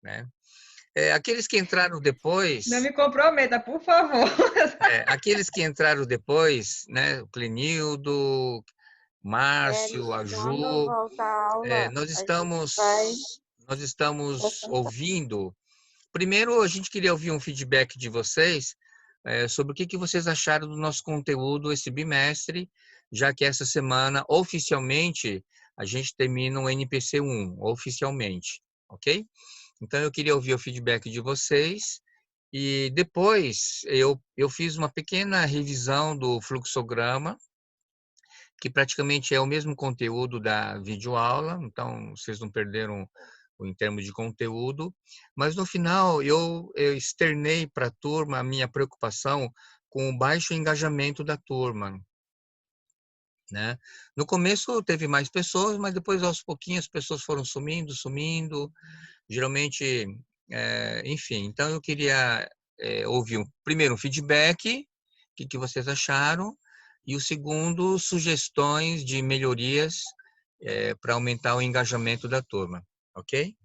né? Aqueles que entraram depois, Não me comprometa, por favor. aqueles que entraram depois, né? O Clenildo, Márcio, a Quando Ju, voltar a aula, nós a gente vai. estamos ouvindo. Primeiro, a gente queria ouvir um feedback de vocês sobre o que vocês acharam do nosso conteúdo esse bimestre, já que essa semana, oficialmente, a gente termina o NPC 1, oficialmente, ok? Então, eu queria ouvir o feedback de vocês e depois eu fiz uma pequena revisão do fluxograma, que praticamente é o mesmo conteúdo da videoaula, então vocês não perderam em termos de conteúdo, mas no final eu externei para a turma a minha preocupação com o baixo engajamento da turma, né? No começo teve mais pessoas, mas depois aos pouquinhos as pessoas foram sumindo, geralmente, enfim. Então eu queria ouvir primeiro um feedback, o que vocês acharam, e o segundo, sugestões de melhorias para aumentar o engajamento da turma, ok?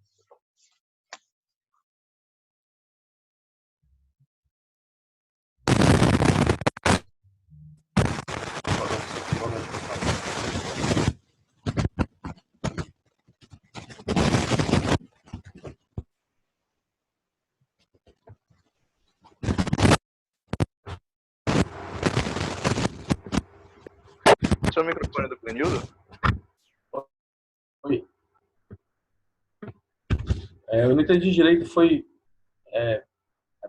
Esse é o microfone do Clenildo? Oi. Eu não entendi direito, foi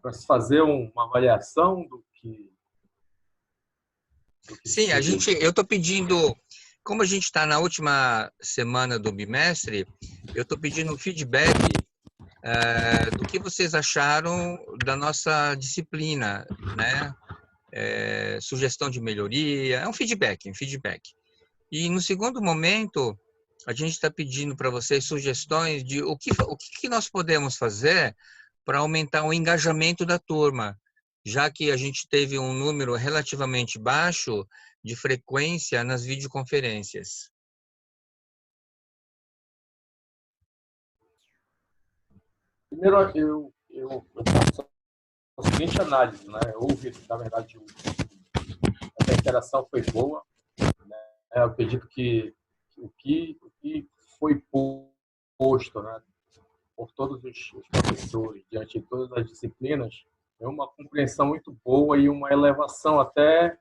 para se fazer uma avaliação do que Sim, eu estou pedindo, como a gente está na última semana do bimestre, eu estou pedindo um feedback do que vocês acharam da nossa disciplina, né? Sugestão de melhoria, é um feedback. E no segundo momento, a gente está pedindo para vocês sugestões de o que nós podemos fazer para aumentar o engajamento da turma, já que a gente teve um número relativamente baixo de frequência nas videoconferências. Primeiro, eu faço a seguinte análise, né? Houve, na verdade, essa interação foi boa, né? Eu acredito que o que foi posto, né, por todos os professores, diante de todas as disciplinas, é uma compreensão muito boa e uma elevação até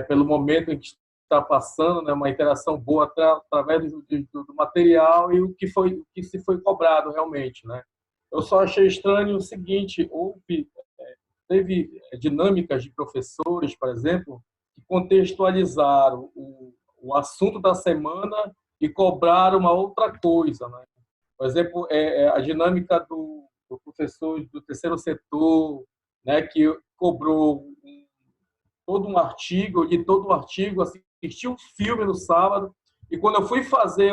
pelo momento em que está passando, né, uma interação boa através do material e o que se foi cobrado realmente, né? Eu só achei estranho o seguinte: teve dinâmicas de professores, por exemplo, que contextualizaram o assunto da semana e cobrar uma outra coisa, né? Por exemplo, a dinâmica do professor do terceiro setor, né, que cobrou todo um artigo, eu li todo um artigo, assisti um filme no sábado, e quando eu fui fazer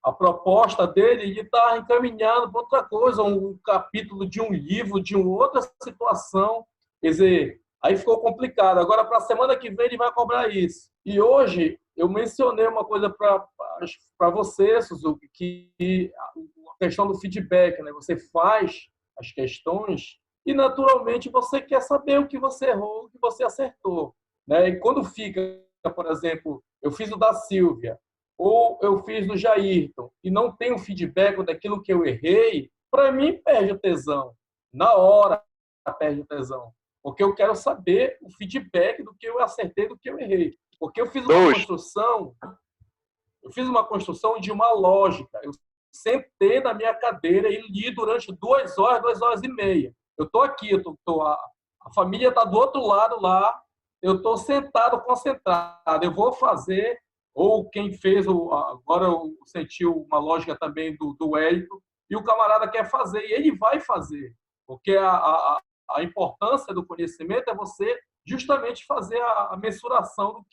a proposta dele, ele estava encaminhando para outra coisa, um capítulo de um livro, de uma outra situação. Quer dizer, aí ficou complicado. Agora, para a semana que vem, ele vai cobrar isso. E hoje, eu mencionei uma coisa para você, Suzuki, que a questão do feedback, né? Você faz as questões e, naturalmente, você quer saber o que você errou, o que você acertou, né? E quando fica, por exemplo, eu fiz o da Silvia, ou eu fiz do Jairton, e não tenho feedback daquilo que eu errei, para mim perde o tesão. Na hora perde o tesão. Porque eu quero saber o feedback do que eu acertei, do que eu errei. Porque eu fiz uma construção de uma lógica. Eu sentei na minha cadeira e li durante 2 horas, 2 horas e meia. Eu estou aqui, a família está do outro lado lá, eu estou sentado, concentrado. Eu vou fazer, ou quem fez, agora eu senti uma lógica também do Wellington, e o camarada quer fazer, e ele vai fazer. Porque a importância do conhecimento é você justamente fazer a mensuração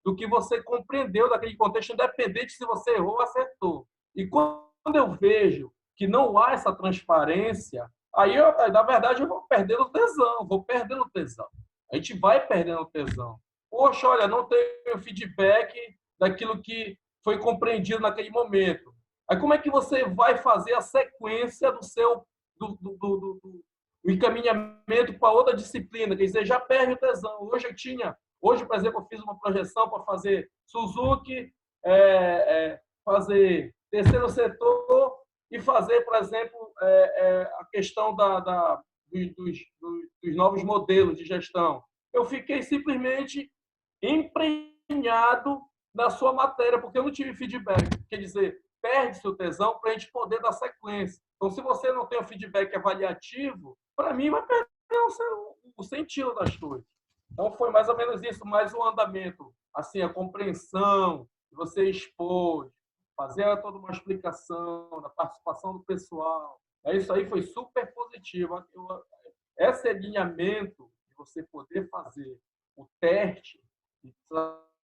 do que você compreendeu daquele contexto, independente se você errou ou acertou. E quando eu vejo que não há essa transparência, aí, na verdade, eu vou perdendo o tesão. A gente vai perdendo o tesão. Poxa, olha, não tenho feedback daquilo que foi compreendido naquele momento. Aí como é que você vai fazer a sequência do encaminhamento para outra disciplina? Quer dizer, já perde o tesão. Hoje, por exemplo, eu fiz uma projeção para fazer Suzuki, fazer terceiro setor e fazer, por exemplo, a questão dos novos modelos de gestão. Eu fiquei simplesmente emprenhado na sua matéria, porque eu não tive feedback. Quer dizer, perde seu tesão para a gente poder dar sequência. Então, se você não tem o feedback avaliativo, para mim vai perder o sentido das coisas. Então, foi mais ou menos isso, mais um andamento, assim, a compreensão, você expor, fazer toda uma explicação da participação do pessoal. Isso aí foi super positivo. Esse alinhamento de você poder fazer o teste,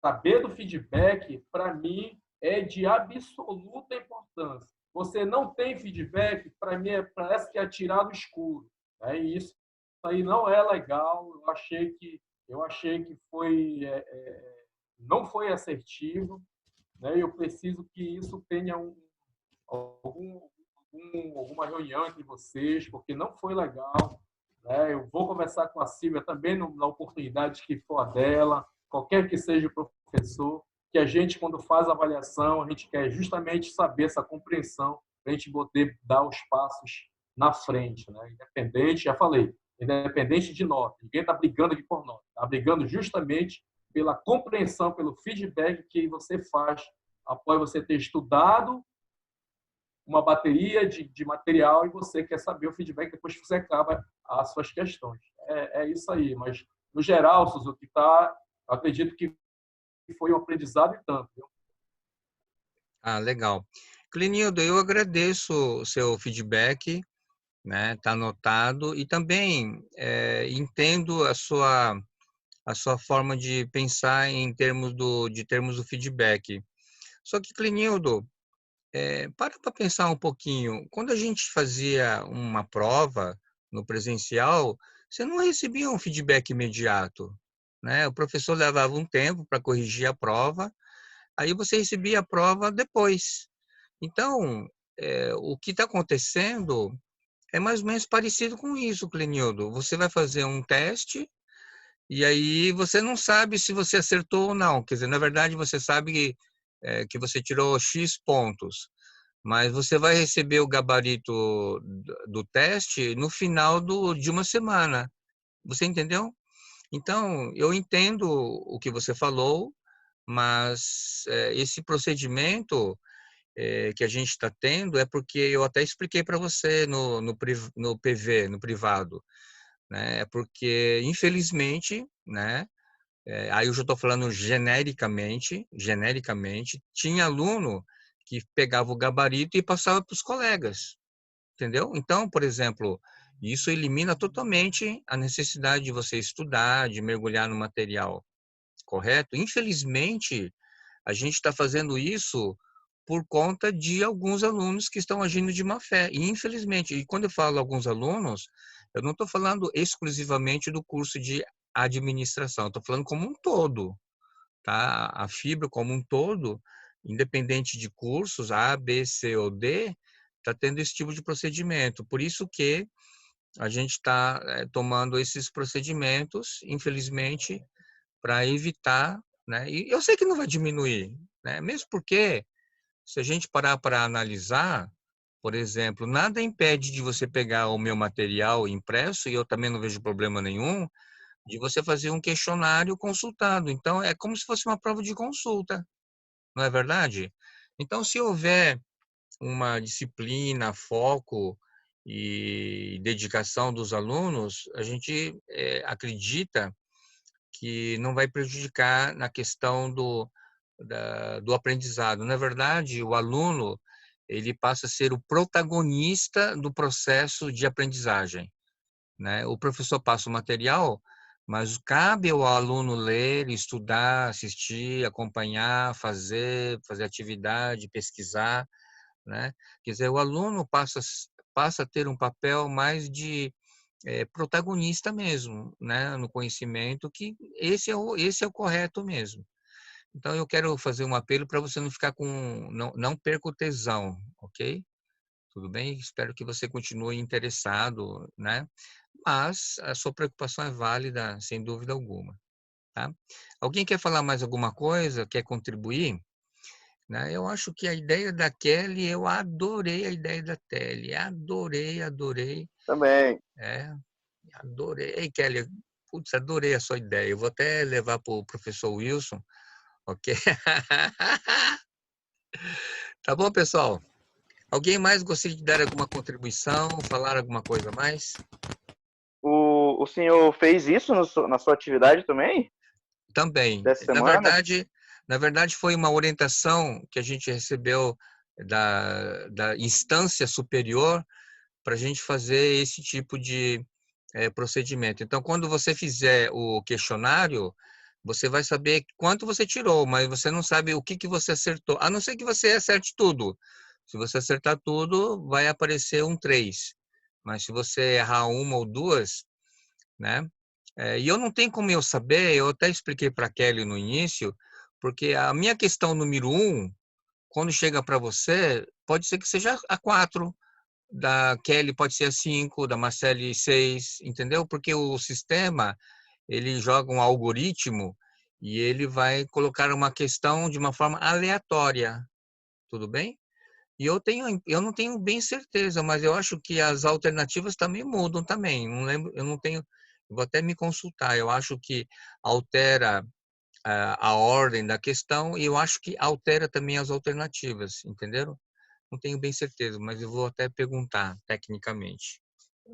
saber do feedback, para mim, é de absoluta importância. Você não tem feedback, para mim, parece que é atirar no escuro. E isso aí não é legal. Eu achei que não foi assertivo, né? Eu preciso que isso tenha alguma reunião entre vocês, porque não foi legal, né? Eu vou conversar com a Silvia também na oportunidade que for dela, qualquer que seja o professor, que a gente, quando faz a avaliação, a gente quer justamente saber essa compreensão para a gente poder dar os passos na frente, né? Independente, já falei, independente de nota. Ninguém está brigando aqui por nota. Está brigando justamente pela compreensão, pelo feedback que você faz após você ter estudado uma bateria de material e você quer saber o feedback depois que você acaba as suas questões. É isso aí. Mas, no geral, Suzuki, acredito que foi um aprendizado e tanto. Viu? Legal. Clenildo, eu agradeço o seu feedback, né? Tá anotado, e também entendo a sua forma de pensar em termos do feedback. Só que, Clenildo, para pensar um pouquinho. Quando a gente fazia uma prova no presencial, você não recebia um feedback imediato, né? O professor levava um tempo para corrigir a prova, aí você recebia a prova depois. Então, o que está acontecendo é mais ou menos parecido com isso, Clenildo. Você vai fazer um teste e aí você não sabe se você acertou ou não. Quer dizer, na verdade, você sabe que você tirou X pontos, mas você vai receber o gabarito do teste no final de uma semana. Você entendeu? Então, eu entendo o que você falou, mas esse procedimento que a gente está tendo é porque eu até expliquei para você no PV, no privado, né? É porque, infelizmente, né, aí eu já estou falando genericamente, tinha aluno que pegava o gabarito e passava para os colegas, entendeu? Então, por exemplo, isso elimina totalmente a necessidade de você estudar, de mergulhar no material, correto? Infelizmente, a gente está fazendo isso por conta de alguns alunos que estão agindo de má fé. E, infelizmente, e quando eu falo alguns alunos, eu não estou falando exclusivamente do curso de administração, estou falando como um todo, tá? A Fibra como um todo, independente de cursos, A, B, C ou D, está tendo esse tipo de procedimento. Por isso que a gente está tomando esses procedimentos, infelizmente, para evitar, né? E eu sei que não vai diminuir, né? Mesmo porque, se a gente parar para analisar, por exemplo, nada impede de você pegar o meu material impresso, e eu também não vejo problema nenhum, de você fazer um questionário consultado. Então, é como se fosse uma prova de consulta, não é verdade? Então, se houver uma disciplina, foco e dedicação dos alunos, a gente acredita que não vai prejudicar na questão do aprendizado. Na verdade, o aluno ele passa a ser o protagonista do processo de aprendizagem, né? O professor passa o material, mas cabe ao aluno ler, estudar, assistir, acompanhar, fazer atividade, pesquisar, né? Quer dizer, o aluno passa a ter um papel mais de protagonista mesmo, né? No conhecimento, que esse é o correto mesmo. Então, eu quero fazer um apelo para você não ficar com, não perca o tesão, ok? Tudo bem? Espero que você continue interessado, né? Mas a sua preocupação é válida, sem dúvida alguma, tá? Alguém quer falar mais alguma coisa? Quer contribuir? Né? Eu acho que a ideia da Kelly, eu adorei a ideia da Kelly, adorei, Também. é, adorei. Ei, Kelly, putz, adorei a sua ideia. Eu vou até levar para o professor Wilson, ok? Tá bom, pessoal? Alguém mais gostaria de dar alguma contribuição, falar alguma coisa a mais? O senhor fez isso na sua atividade também, Também. dessa semana? Na verdade, foi uma orientação que a gente recebeu da instância superior para a gente fazer esse tipo de procedimento. Então, quando você fizer o questionário, você vai saber quanto você tirou, mas você não sabe o que você acertou, a não ser que você acerte tudo. Se você acertar tudo, vai aparecer um 3. Mas se você errar uma ou duas, né? E eu não tenho como eu saber, eu até expliquei para a Kelly no início, porque a minha questão número 1, quando chega para você, pode ser que seja a 4, da Kelly pode ser a 5, da Marcele 6, entendeu? Porque o sistema, ele joga um algoritmo e ele vai colocar uma questão de uma forma aleatória, tudo bem? E eu não tenho bem certeza, mas eu acho que as alternativas também mudam também. Não lembro, eu não tenho, vou até me consultar. Eu acho que altera a ordem da questão e eu acho que altera também as alternativas, entenderam? Não tenho bem certeza, mas eu vou até perguntar tecnicamente.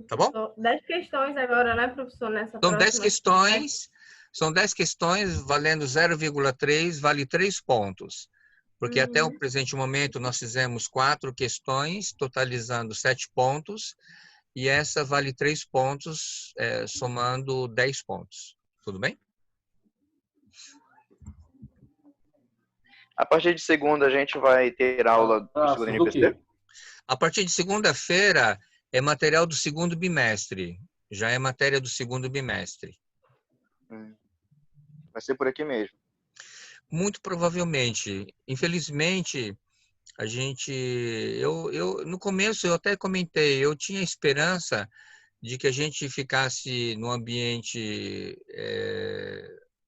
Tá bom? 10 questões agora, né, professor, nessa São 10 próxima atividade. questões, são 10 questões valendo 0,3, vale 3 pontos. Porque até o presente momento nós fizemos 4 questões, totalizando 7 pontos, e essa vale 3 pontos, somando 10 pontos. Tudo bem? A partir de segunda a gente vai ter aula do segundo NPC? A partir de segunda-feira é material do segundo bimestre. Já é matéria do segundo bimestre. Vai ser por aqui mesmo. Muito provavelmente. Infelizmente, a gente... no começo eu até comentei, eu tinha esperança de que a gente ficasse no ambiente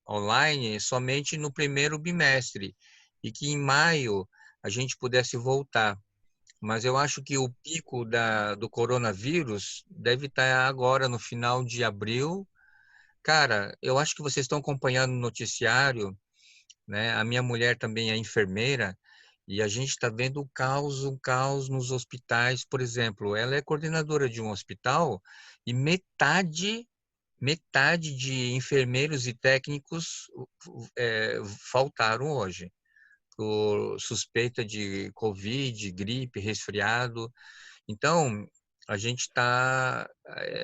online somente no primeiro bimestre e que em maio a gente pudesse voltar. Mas eu acho que o pico do coronavírus deve estar agora no final de abril. Cara, eu acho que vocês estão acompanhando o noticiário, né? A minha mulher também é enfermeira e a gente está vendo um caos nos hospitais. Por exemplo, ela é coordenadora de um hospital e metade de enfermeiros e técnicos faltaram hoje, por suspeita de Covid, gripe, resfriado. Então, a gente está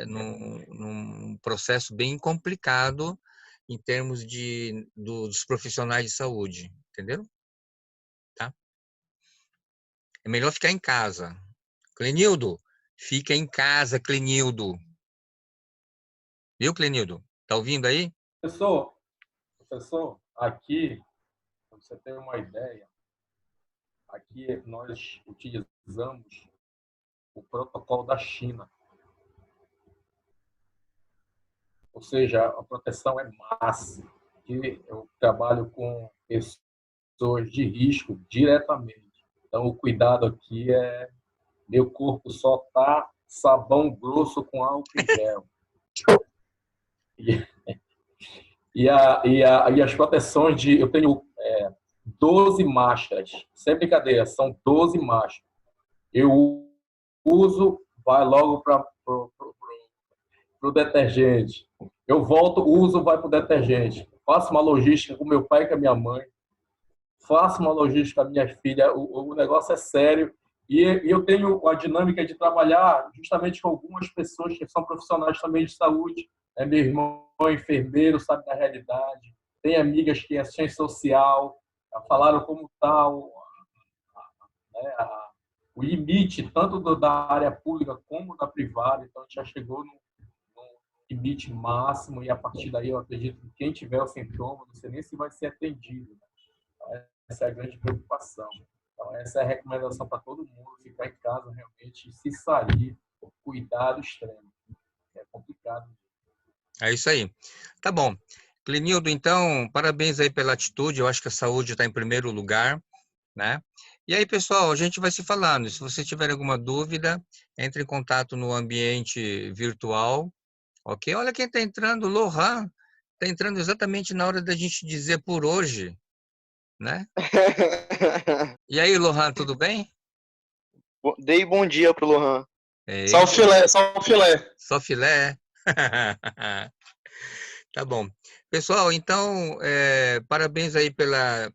num processo bem complicado em termos dos profissionais de saúde, entendeu? Tá? É melhor ficar em casa. Clenildo, fica em casa, Clenildo. Viu, Clenildo? Tá ouvindo aí? Professor, aqui, pra você ter uma ideia, aqui nós utilizamos o protocolo da China. Ou seja, a proteção é máxima. Aqui eu trabalho com pessoas de risco diretamente. Então, o cuidado aqui é... Meu corpo só tá sabão grosso com álcool e gel. E as proteções de... Eu tenho 12 máscaras. Sem brincadeira, são 12 máscaras. Eu uso, vai logo para o detergente. Eu volto, uso, vai para o detergente. Faço uma logística com meu pai e com a minha mãe. Faço uma logística com a minha filha. O negócio é sério. E eu tenho a dinâmica de trabalhar justamente com algumas pessoas que são profissionais também de saúde. Meu irmão é enfermeiro, sabe da realidade. Tem amigas que é assistente social, falaram como está o limite, tanto da área pública como da privada. Então, a gente já chegou no limite máximo e, a partir daí, eu acredito que quem tiver o sintoma, não sei nem se vai ser atendido. Então, essa é a grande preocupação. Então, essa é a recomendação para todo mundo, ficar em casa realmente, se sair, cuidado extremo. É complicado. É isso aí. Tá bom. Clenildo, então, parabéns aí pela atitude. Eu acho que a saúde está em primeiro lugar, né? E aí, pessoal, a gente vai se falando. Se você tiver alguma dúvida, entre em contato no ambiente virtual, ok? Olha quem está entrando, Lohan. Está entrando exatamente na hora da gente dizer por hoje, né? E aí, Lohan, tudo bem? Dei bom dia pro Lohan. Só o filé, só o filé. Só filé? Tá bom. Pessoal, então, parabéns aí pela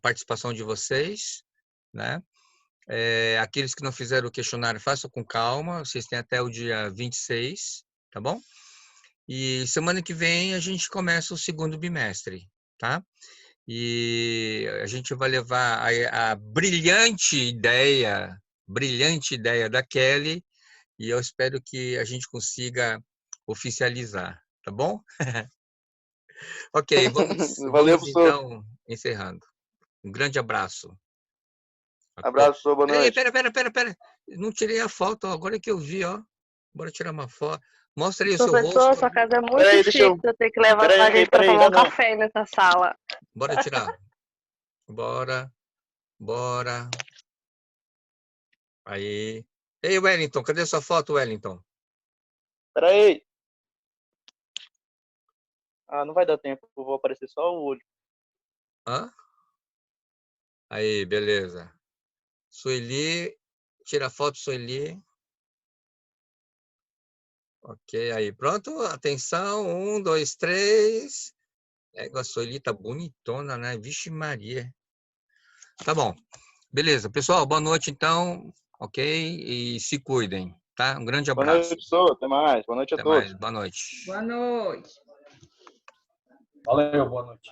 participação de vocês, né? Aqueles que não fizeram o questionário, façam com calma, vocês têm até o dia 26, tá bom? E semana que vem a gente começa o segundo bimestre, tá? E a gente vai levar a brilhante ideia da Kelly, e eu espero que a gente consiga oficializar, tá bom? Ok, Valeu, vamos então encerrando. Um grande abraço. Okay. Abraço, boa noite. Pera. Não tirei a foto, agora que eu vi, ó. Bora tirar uma foto. Mostra aí o seu Professor, rosto. sua casa é muito chique. Eu tenho que levar a gente para tomar um café nessa sala. Bora tirar. Bora. Aí. Ei, Wellington, cadê sua foto, Wellington? Peraí. Não vai dar tempo, eu vou aparecer só o olho. Hã? Aí, beleza. Sueli, tira a foto, Sueli. Ok, aí, pronto? Atenção, 1, 2, 3. A Sueli tá bonitona, né? Vixe Maria. Tá bom. Beleza. Pessoal, boa noite, então. Ok? E se cuidem, tá? Um grande abraço. Boa noite, pessoal. Até mais. Boa noite a todos. Boa noite. Boa noite. Valeu, boa noite.